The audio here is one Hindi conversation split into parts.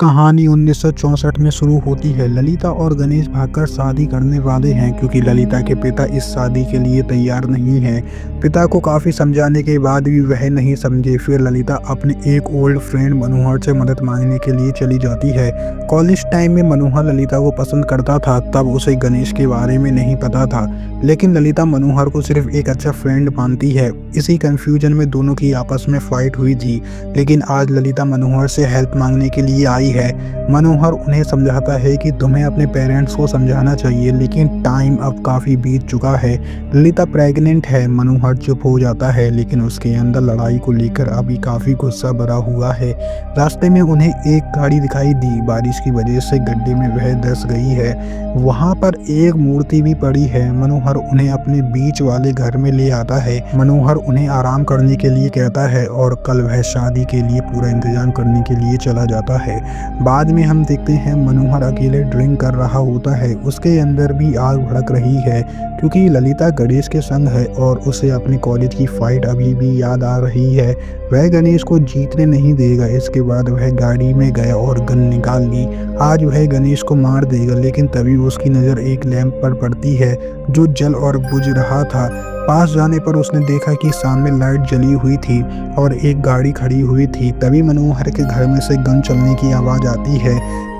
कहानी 1964 में शुरू होती है। ललिता और गणेश भागकर शादी करने वाले हैं क्योंकि ललिता के पिता इस शादी के लिए तैयार नहीं हैं। पिता को काफ़ी समझाने के बाद भी वह नहीं समझे। फिर ललिता अपने एक ओल्ड फ्रेंड मनोहर से मदद मांगने के लिए चली जाती है। कॉलेज टाइम में मनोहर ललिता को पसंद करता था, तब उसे गणेश के बारे में नहीं पता था, लेकिन ललिता मनोहर को सिर्फ एक अच्छा फ्रेंड मानती है। इसी कंफ्यूजन में दोनों की आपस में फाइट हुई थी, लेकिन आज ललिता मनोहर से हेल्प मांगने के लिए आई है। मनोहर उन्हें समझाता है कि तुम्हें अपने पेरेंट्स को समझाना चाहिए, लेकिन टाइम अब काफ़ी बीत चुका है। ललिता प्रेग्नेंट है। मनोहर चुप हो जाता है, लेकिन उसके अंदर लड़ाई को लेकर अभी काफ़ी गुस्सा भरा हुआ है। रास्ते में उन्हें एक गाड़ी दिखाई दी। बारिश की वजह से गड्ढे में वह धंस गई है। वहाँ पर एक मूर्ति भी पड़ी है। मनोहर उन्हें अपने बीच वाले घर में ले आता है। मनोहर उन्हें आराम करने के लिए कहता है और कल वह शादी के लिए पूरा इंतजाम करने के लिए चला जाता है। बाद में हम देखते हैं मनोहर अकेले ड्रिंक कर रहा होता है। उसके अंदर भी आग भड़क रही है क्योंकि ललिता गणेश के संग है और उसे अपनी कॉलेज की फाइट अभी भी याद आ रही है। वह गणेश को जीतने नहीं देगा। इसके बाद वह गाड़ी में गया और गन निकाल ली। आज वह गणेश को मार देगा, लेकिन तभी उसकी नज़र एक लैंप पर पड़ती है जो जल और बुझ रहा था। पास जाने पर उसने देखा कि सामने लाइट जली हुई थी और एक गाड़ी खड़ी हुई थी। तभी मनोहर के घर में से गन चलने की आवाज़ आती है।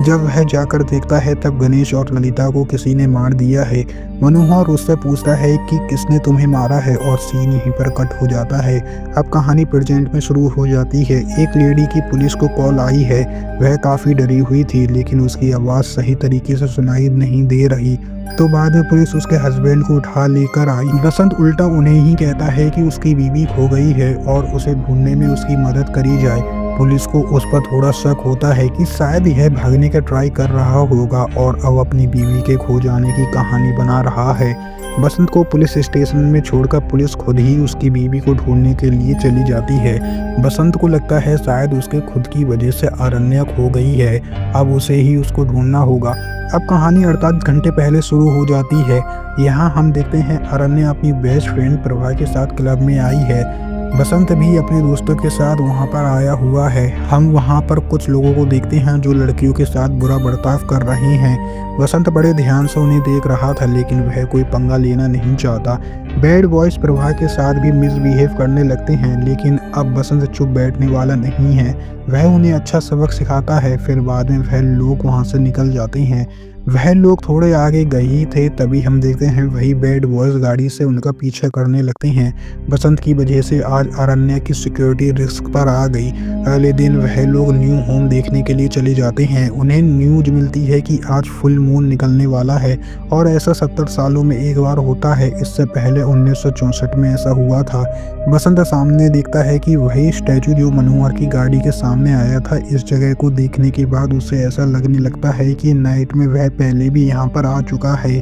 जब वह जाकर देखता है तब गणेश और ललिता को किसी ने मार दिया है। मनोहर उससे पूछता है कि किसने तुम्हें मारा है और सीन यहीं पर कट हो जाता है। अब कहानी प्रेजेंट में शुरू हो जाती है। एक लेडी की पुलिस को कॉल आई है। वह काफ़ी डरी हुई थी, लेकिन उसकी आवाज़ सही तरीके से सुनाई नहीं दे रही। तो बाद में पुलिस उसके हस्बैंड को उठा लेकर आई। बसंत उल्टा उन्हें ही कहता है कि उसकी बीवी खो गई है और उसे ढूंढने में उसकी मदद करी जाए। पुलिस को उस पर थोड़ा शक होता है कि शायद यह भागने का ट्राई कर रहा होगा और अब अपनी बीवी के खो जाने की कहानी बना रहा है। बसंत को पुलिस स्टेशन में छोड़कर पुलिस खुद ही उसकी बीवी को ढूंढने के लिए चली जाती है। बसंत को लगता है शायद उसके खुद की वजह से अरण्या खो गई है, अब उसे ही उसको ढूंढना होगा। अब कहानी 48 घंटे पहले शुरू हो जाती है। यहाँ हम देखते हैं अरण्या अपनी बेस्ट फ्रेंड प्रभा के साथ क्लब में आई है। बसंत भी अपने दोस्तों के साथ वहाँ पर आया हुआ है। हम वहाँ पर कुछ लोगों को देखते हैं जो लड़कियों के साथ बुरा बर्ताव कर रहे हैं। बसंत बड़े ध्यान से उन्हें देख रहा था, लेकिन वह कोई पंगा लेना नहीं चाहता। बैड बॉयज प्रभा के साथ भी मिसबिहेव करने लगते हैं, लेकिन अब बसंत चुप बैठने वाला नहीं है। वह उन्हें अच्छा सबक सिखाता है। फिर बाद में वह लोग वहाँ से निकल जाते हैं। वह लोग थोड़े आगे गए ही थे, तभी हम देखते हैं वही बैड बॉयज गाड़ी से उनका पीछा करने लगते हैं। बसंत की वजह से आज अरण्या की सिक्योरिटी रिस्क पर आ गई। अगले दिन वह लोग न्यू होम देखने के लिए चले जाते हैं। उन्हें न्यूज मिलती है कि आज फुल मून निकलने वाला है और ऐसा 70 सालों में एक बार होता है। इससे पहले 1964 में ऐसा हुआ था। बसंत सामने देखता है कि वही स्टैचू जो मनोहर की गाड़ी के सामने आया था। इस जगह को देखने के बाद उसे ऐसा लगने लगता है कि नाइट में वह पहले भी यहाँ पर आ चुका है।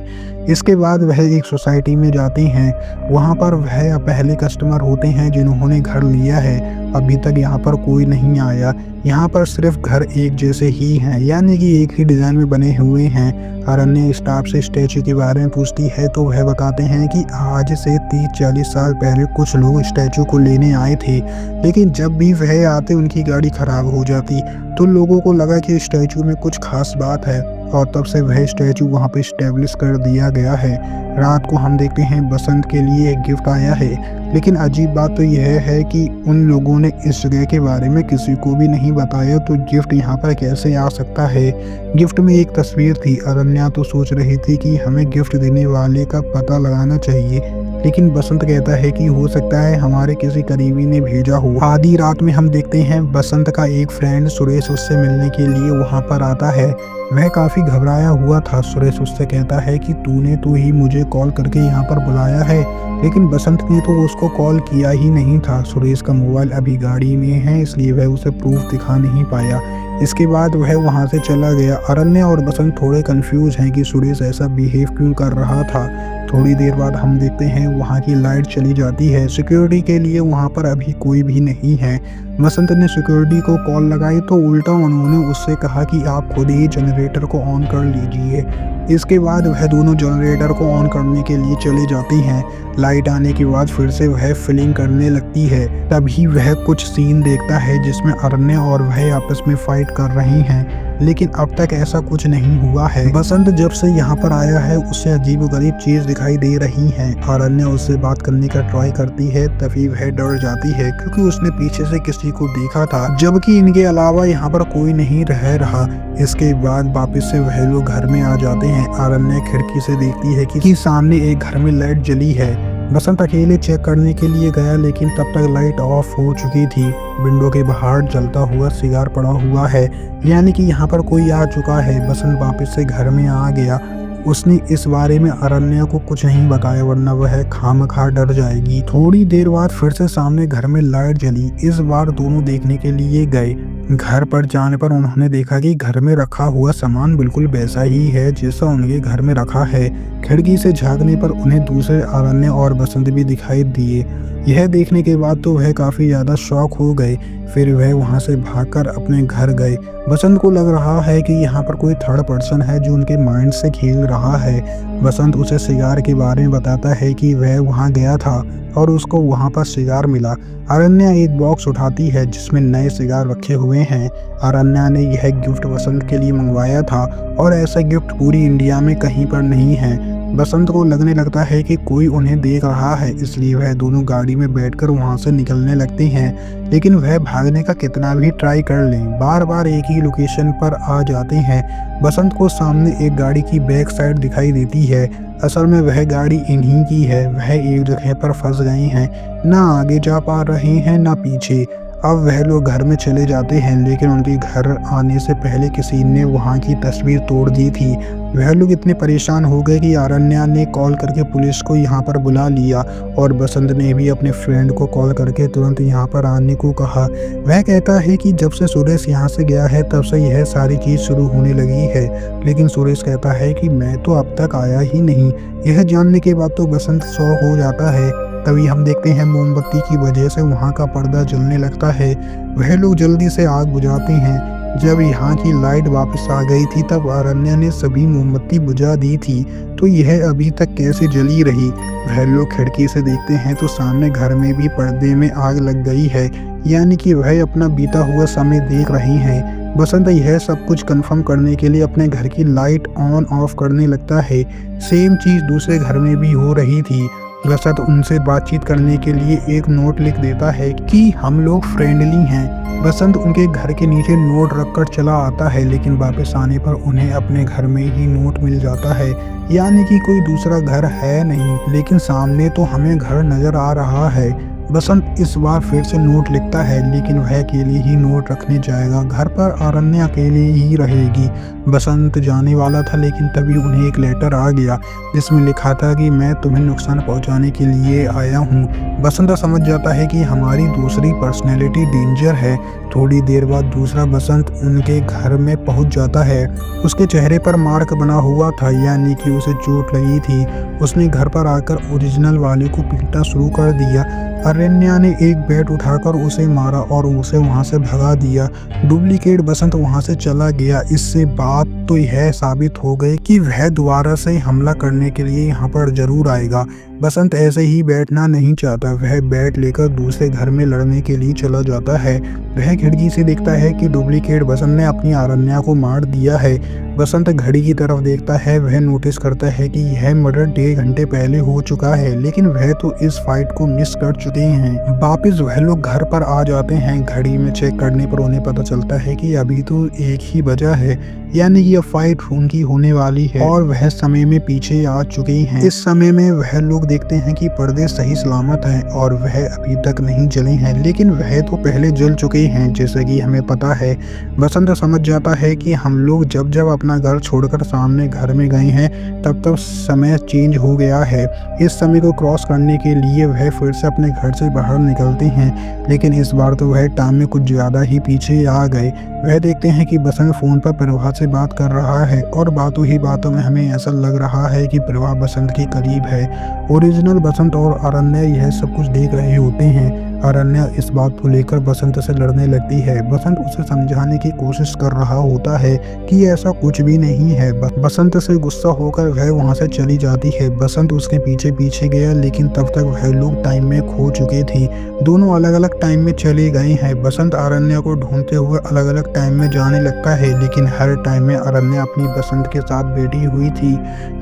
इसके बाद वह एक सोसाइटी में जाते हैं। वहाँ पर वह पहले कस्टमर होते हैं जिन्होंने घर लिया है। अभी तक यहाँ पर कोई नहीं आया। यहाँ पर सिर्फ घर एक जैसे ही हैं, यानी कि एक ही डिज़ाइन में बने हुए हैं। अरण्या स्टाफ से स्टैचू के बारे में पूछती है तो वह बताते हैं कि आज से 30-40 साल पहले कुछ लोग स्टैचू को लेने आए थे, लेकिन जब भी वह आते उनकी गाड़ी खराब हो जाती। तो लोगों को लगा कि स्टैचू में कुछ खास बात है और तब से वह स्टैचू वहाँ पे स्टैब्लिश कर दिया गया है। रात को हम देखते हैं बसंत के लिए एक गिफ्ट आया है, लेकिन अजीब बात तो यह है कि उन लोगों ने इस जगह के बारे में किसी को भी नहीं बताया, तो गिफ्ट यहाँ पर कैसे आ सकता है। गिफ्ट में एक तस्वीर थी। अरण्या तो सोच रही थी कि हमें गिफ्ट देने वाले का पता लगाना चाहिए, लेकिन बसंत कहता है कि हो सकता है हमारे किसी करीबी ने भेजा हो। आधी रात में हम देखते हैं बसंत का एक फ्रेंड सुरेश उससे मिलने के लिए वहाँ पर आता है। वह काफ़ी घबराया हुआ था। सुरेश उससे कहता है कि तूने तो ही मुझे कॉल करके यहाँ पर बुलाया है, लेकिन बसंत ने तो उसको कॉल किया ही नहीं था। सुरेश का मोबाइल अभी गाड़ी में है, इसलिए वह उसे प्रूफ दिखा नहीं पाया। इसके बाद वह वहाँ से चला गया। अरण्या और बसंत थोड़े कंफ्यूज हैं कि सुरेश ऐसा बिहेव क्यों कर रहा था। थोड़ी देर बाद हम देखते हैं वहाँ की लाइट चली जाती है। सिक्योरिटी के लिए वहाँ पर अभी कोई भी नहीं है। बसंत ने सिक्योरिटी को कॉल लगाई तो उल्टा उन्होंने उससे कहा कि आप खुद ही जनरेटर को ऑन कर लीजिए। इसके बाद वह दोनों जनरेटर को ऑन करने के लिए चले जाते हैं। लाइट आने के बाद फिर से वह फीलिंग करने लगती है। तभी वह कुछ सीन देखता है जिसमें अरण्य और वह आपस में फाइट कर रहे हैं, लेकिन अब तक ऐसा कुछ नहीं हुआ है। बसंत जब से यहाँ पर आया है उसे अजीबोगरीब चीज दिखाई दे रही है। अरण्य उससे बात करने का ट्राई करती है, तभी वह डर जाती है क्योंकि उसने पीछे से किसी को देखा था, जबकि इनके अलावा यहाँ पर कोई नहीं रह रहा। इसके बाद वापस से वह लोग घर में आ जाते हैं। अरण्य खिड़की से देखती है कि सामने एक घर में लाइट जली है। बसंत अकेले चेक करने के लिए गया, लेकिन तब तक लाइट ऑफ हो चुकी थी। विंडो के बाहर जलता हुआ सिगार पड़ा हुआ है, यानी कि यहाँ पर कोई आ चुका है। बसंत वापस से घर में आ गया। उसने इस बारे में अरण्य को कुछ नहीं बताया, वरना वह खामखा डर जाएगी। थोड़ी देर बाद फिर से सामने घर में लाइट जली। इस बार दोनों देखने के लिए गए। घर पर जाने पर उन्होंने देखा कि घर में रखा हुआ सामान बिल्कुल वैसा ही है जैसा उनके घर में रखा है। खिड़की से झांकने पर उन्हें दूसरे अरण्य और बसंत भी दिखाई दिए। यह देखने के बाद तो वह काफी ज्यादा शॉक हो गए। फिर वह वहां से भागकर अपने घर गए। बसंत को लग रहा है कि यहाँ पर कोई थर्ड पर्सन है जो उनके माइंड से खेल रहा है। बसंत उसे सिगार के बारे में बताता है कि वह वहां गया था और उसको वहां पर सिगार मिला। अरण्या एक बॉक्स उठाती है जिसमें नए सिगार रखे हुए हैं। अरण्या ने यह गिफ्ट बसंत के लिए मंगवाया था और ऐसा गिफ्ट पूरी इंडिया में कहीं पर नहीं है। बसंत को लगने लगता है कि कोई उन्हें देख रहा है, इसलिए वह दोनों गाड़ी में बैठकर वहां से निकलने लगते हैं। लेकिन वह भागने का कितना भी ट्राई कर ले, बार बार एक ही लोकेशन पर आ जाते हैं। बसंत को सामने एक गाड़ी की बैक साइड दिखाई देती है। असल में वह गाड़ी इन्हीं की है। वह एक जगह पर फंस गए हैं, ना आगे जा पा रहे हैं ना पीछे। अब वह लोग घर में चले जाते हैं, लेकिन उनके घर आने से पहले किसी ने वहां की तस्वीर तोड़ दी थी। वह लोग इतने परेशान हो गए कि अरण्या ने कॉल करके पुलिस को यहाँ पर बुला लिया और बसंत ने भी अपने फ्रेंड को कॉल करके तुरंत यहाँ पर आने को कहा। वह कहता है कि जब से सुरेश यहाँ से गया है तब से यह सारी चीज़ शुरू होने लगी है, लेकिन सुरेश कहता है कि मैं तो अब तक आया ही नहीं। यह जानने के बाद तो बसंत शॉक हो जाता है। तभी हम देखते हैं मोमबत्ती की वजह से वहाँ का पर्दा जलने लगता है। वह लोग जल्दी से आग बुझाते हैं। जब यहाँ की लाइट वापस आ गई थी तब अरण्या ने सभी मोमबत्ती बुझा दी थी, तो यह अभी तक कैसे जली रही। वह लोग खिड़की से देखते हैं तो सामने घर में भी पर्दे में आग लग गई है, यानी कि वह अपना बीता हुआ समय देख रही हैं। बसंत यह सब कुछ कंफर्म करने के लिए अपने घर की लाइट ऑन ऑफ करने लगता है। सेम चीज़ दूसरे घर में भी हो रही थी। बसंत उनसे बातचीत करने के लिए एक नोट लिख देता है कि हम लोग फ्रेंडली हैं। बसंत उनके घर के नीचे नोट रखकर चला आता है, लेकिन वापस आने पर उन्हें अपने घर में ही नोट मिल जाता है, यानी कि कोई दूसरा घर है नहीं। लेकिन सामने तो हमें घर नजर आ रहा है। बसंत इस बार फिर से नोट लिखता है, लेकिन वह अकेले ही नोट रखने जाएगा। घर पर अरण्य अकेले ही रहेगी। बसंत जाने वाला था, लेकिन तभी उन्हें एक लेटर आ गया जिसमें लिखा था कि मैं तुम्हें नुकसान पहुंचाने के लिए आया हूं। बसंत समझ जाता है कि हमारी दूसरी पर्सनैलिटी डेंजर है। थोड़ी देर बाद दूसरा बसंत उनके घर में पहुंच जाता है। उसके चेहरे पर मार्क बना हुआ था, यानी कि उसे चोट लगी थी। उसने घर पर आकर ओरिजिनल वाले को पीटना शुरू कर दिया। अरण्या ने एक बैट उठाकर उसे मारा और उसे वहां से भगा दिया। डुप्लीकेट बसंत वहां से चला गया। इससे बात तो यह साबित हो गई कि वह दोबारा से हमला करने के लिए यहाँ पर जरूर आएगा। बसंत ऐसे ही बैठना नहीं चाहता। वह बैट लेकर दूसरे घर में लड़ने के लिए चला जाता है। वह खिड़की से देखता है कि डुप्लीकेट बसंत ने अपनी अरण्या को मार दिया है। बसंत घड़ी की तरफ देखता है। वह नोटिस करता है कि यह मर्डर 1.5 घंटे पहले हो चुका है, लेकिन वह तो इस फाइट को मिस कर चुके हैं। वापिस वह लोग घर पर आ जाते हैं। घड़ी में चेक करने पर उन्हें पता चलता है कि अभी तो 1 ही बजा है, यानी कि यह फाइट उनकी होने वाली है और वह समय में पीछे आ चुके हैं। इस समय में वह लोग देखते हैं कि पर्दे सही सलामत हैं और वह अभी तक नहीं जले हैं, लेकिन वह तो पहले जल चुके हैं, जैसे कि हमें पता है। बसंत समझ जाता है कि हम लोग जब जब अपना घर छोड़कर सामने घर में गए हैं तब तब समय चेंज हो गया है। इस समय को क्रॉस करने के लिए वह फिर से अपने घर से बाहर निकलते हैं, लेकिन इस बार तो वह टाइम में कुछ ज़्यादा ही पीछे आ गए। वह देखते हैं कि बसंत फ़ोन पर प्रभा से बात कर रहा है और बातों ही बातों में हमें ऐसा लग रहा है कि प्रभा बसंत के करीब है। ओरिजिनल बसंत और अरण्य यह सब कुछ देख रहे होते हैं। अरण्या इस बात को लेकर बसंत से लड़ने लगती है। बसंत उसे समझाने की कोशिश कर रहा होता है कि ऐसा कुछ भी नहीं है। बसंत से गुस्सा होकर वह वहां से चली जाती है। बसंत उसके पीछे पीछे गया, लेकिन तब तक वह लोग टाइम में खो चुके थे। दोनों अलग अलग टाइम में चले गए हैं। बसंत अरण्या को ढूंढते हुए अलग अलग टाइम में जाने लगता है, लेकिन हर टाइम में अरण्या अपनी बसंत के साथ बैठी हुई थी,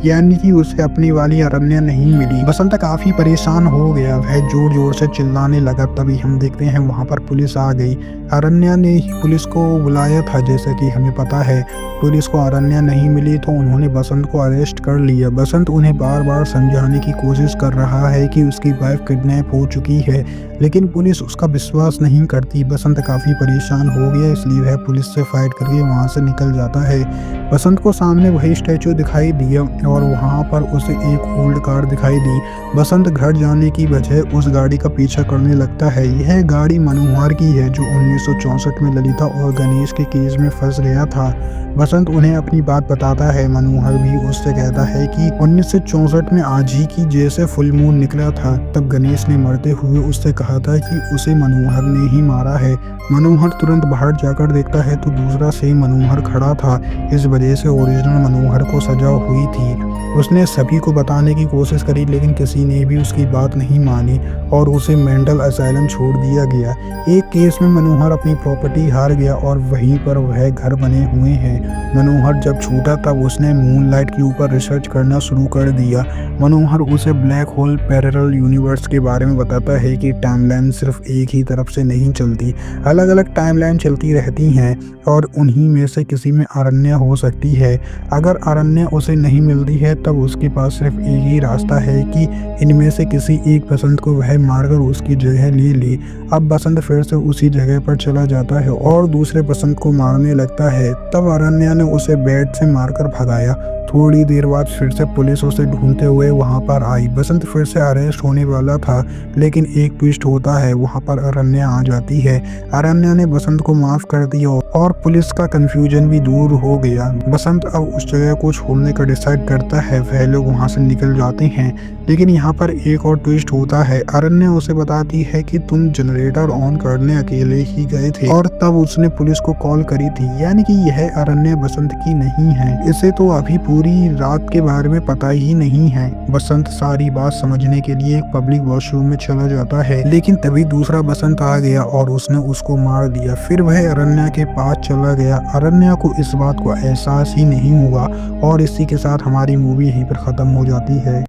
यानी कि उसे अपनी वाली अरण्या नहीं मिली। बसंत काफी परेशान हो गया, वह जोर जोर से चिल्लाने लगा। तभी हम देखते हैं वहां पर पुलिस आ गई। अरण्या ने ही पुलिस को बुलाया था, जैसे कि हमें पता है। पुलिस को अरण्या नहीं मिली तो उन्होंने बसंत को अरेस्ट कर लिया। बसंत उन्हें बार बार समझाने की कोशिश कर रहा है कि उसकी वाइफ किडनैप हो चुकी है, लेकिन पुलिस उसका विश्वास नहीं करती। बसंत काफी परेशान हो गया, इसलिए वह पुलिस से फाइट करके वहां से निकल जाता है। बसंत को सामने वही स्टैचू दिखाई दिया और वहां पर उसे एक ओल्ड कार दिखाई दी। बसंत घर जाने की बजाय उस गाड़ी का पीछा करने लगता है। यह गाड़ी मनोहर की है, जो 1964 में ललिता और गणेश के केस में फंस गया था। बसंत उन्हें अपनी बात बताता है। मनोहर भी उससे कहता है कि 1964 में आज ही की जैसे फुल मून निकला था, तब गणेश ने मरते हुए उससे कहा था कि उसे मनोहर ने ही मारा है। मनोहर तुरंत बाहर जाकर देखता है तो दूसरा सेम मनोहर खड़ा था। इस वजह से ओरिजिनल मनोहर को सजा हुई थी। उसने सभी को बताने की कोशिश करी, लेकिन किसी ने भी उसकी बात नहीं मानी और उसे मेंटल असाइलम छोड़ दिया गया। एक केस में मनोहर अपनी प्रॉपर्टी हार गया और वहीं पर वह घर बने हुए हैं। मनोहर जब छूटा तब उसने मूनलाइट के ऊपर रिसर्च करना शुरू कर दिया। मनोहर उसे ब्लैक होल पैरेलल यूनिवर्स के बारे में बताता है कि टाइमलाइन सिर्फ एक ही तरफ से नहीं चलती, अलग अलग टाइमलाइन चलती रहती हैं और उन्हीं में से किसी में अरण्या हो सकती है। अगर अरण्या उसे नहीं मिलती है तब उसके पास सिर्फ एक ही रास्ता है कि इनमें से किसी एक बसंत को वह मारकर उसकी जगह ले ले। अब बसंत फिर से उसी जगह पर चला जाता है और दूसरे बसंत को मारने लगता है। तब अरण्या ने उसे बैट से मारकर भगाया। थोड़ी देर बाद फिर से पुलिस उसे ढूंढते हुए वहां पर आई। बसंत फिर से अरेस्ट होने वाला था, लेकिन एक ट्विस्ट होता है, वहां पर अरण्या आ जाती है। अरण्या ने बसंत को माफ कर दिया और पुलिस का कंफ्यूजन भी दूर हो गया। बसंत अब उस जगह को छोड़ने का डिसाइड करता है। वह लोग वहां से निकल जाते हैं, लेकिन यहाँ पर एक और ट्विस्ट होता है। अरण्या उसे बताती है कि तुम जनरेटर ऑन करने अकेले ही गए थे और तब उसने पुलिस को कॉल करी थी, यानी कि यह अरण्या बसंत की नहीं है। इसे तो अभी पूरी रात के बारे में पता ही नहीं है। बसंत सारी बात समझने के लिए एक पब्लिक वॉशरूम में चला जाता है, लेकिन तभी दूसरा बसंत आ गया और उसने उसको मार दिया। फिर वह अरण्या के पास चला गया। अरण्या को इस बात को एहसास ही नहीं हुआ और इसी के साथ हमारी मूवी यहीं पर खत्म हो जाती है।